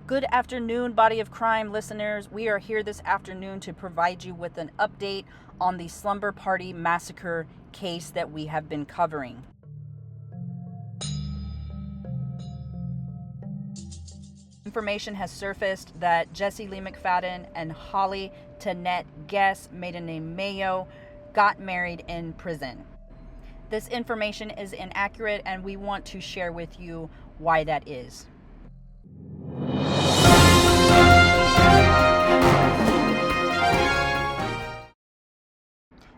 Good afternoon, Body of Crime listeners. We are here this afternoon to provide you with an update on the Slumber Party Massacre case that we have been covering. Information has surfaced that Jesse Lee McFadden and Holly Tanette Guess, maiden name Mayo, got married in prison. This information is inaccurate, and we want to share with you why that is.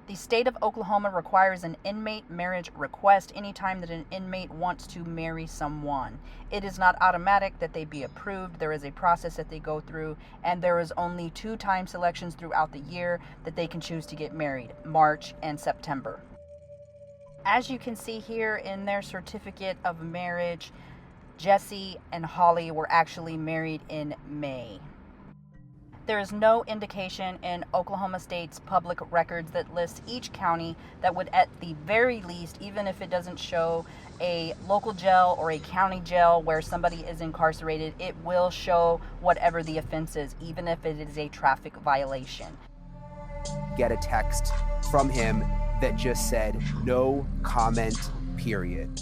The state of Oklahoma requires an inmate marriage request anytime that an inmate wants to marry someone. It is not automatic that they be approved. There is a process that they go through, and there is only 2 time selections throughout the year that they can choose to get married: March and September. As you can see here in their certificate of marriage, Jesse and Holly were actually married in May. There is no indication in Oklahoma State's public records that lists each county that would, at the very least, even if it doesn't show a local jail or a county jail where somebody is incarcerated, it will show whatever the offense is, even if it is a traffic violation. Get a text from him that just said, "No comment, period."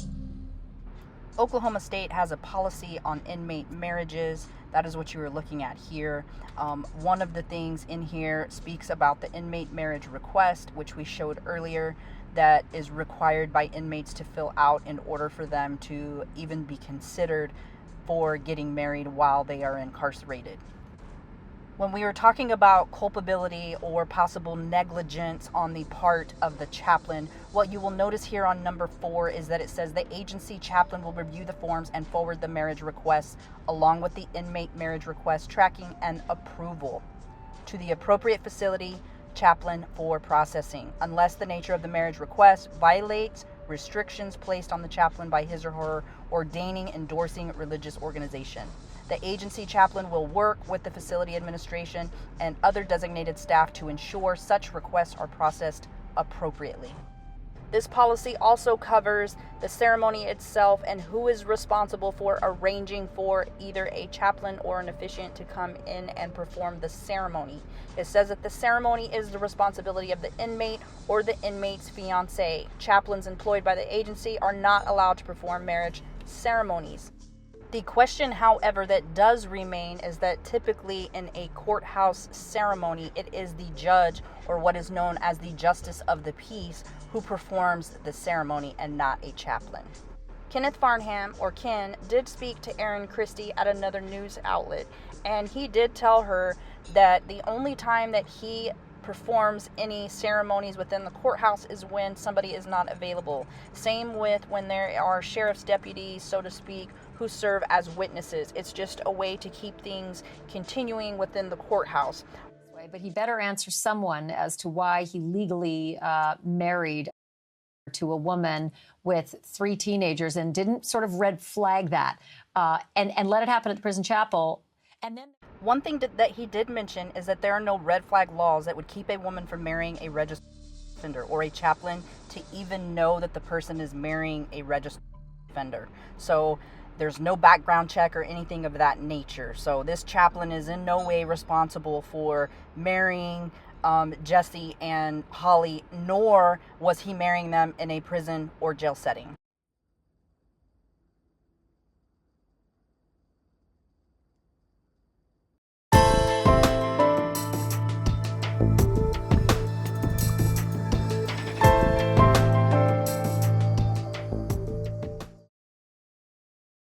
Oklahoma State has a policy on inmate marriages. That is what you are looking at here. One of the things in here speaks about the inmate marriage request, which we showed earlier, that is required by inmates to fill out in order for them to even be considered for getting married while they are incarcerated. When we were talking about culpability or possible negligence on the part of the chaplain, what you will notice here on number 4 is that it says the agency chaplain will review the forms and forward the marriage requests along with the inmate marriage request tracking and approval to the appropriate facility chaplain for processing, unless the nature of the marriage request violates restrictions placed on the chaplain by his or her ordaining, endorsing religious organization. The agency chaplain will work with the facility administration and other designated staff to ensure such requests are processed appropriately. This policy also covers the ceremony itself and who is responsible for arranging for either a chaplain or an officiant to come in and perform the ceremony. It says that the ceremony is the responsibility of the inmate or the inmate's fiancé. Chaplains employed by the agency are not allowed to perform marriage ceremonies. The question, however, that does remain is that typically in a courthouse ceremony, it is the judge, or what is known as the justice of the peace, who performs the ceremony and not a chaplain. Kenneth Farnham, or Ken, did speak to Erin Christie at another news outlet, and he did tell her that the only time that he performs any ceremonies within the courthouse is when somebody is not available. Same with when there are sheriff's deputies, so to speak, who serve as witnesses. It's just a way to keep things continuing within the courthouse. But he better answer someone as to why he legally married to a woman with 3 teenagers and didn't sort of red flag that and let it happen at the prison chapel. And then one thing that he did mention is that there are no red flag laws that would keep a woman from marrying a registered offender or a chaplain to even know that the person is marrying a registered offender. So there's no background check or anything of that nature. So this chaplain is in no way responsible for marrying Jesse and Holly, nor was he marrying them in a prison or jail setting.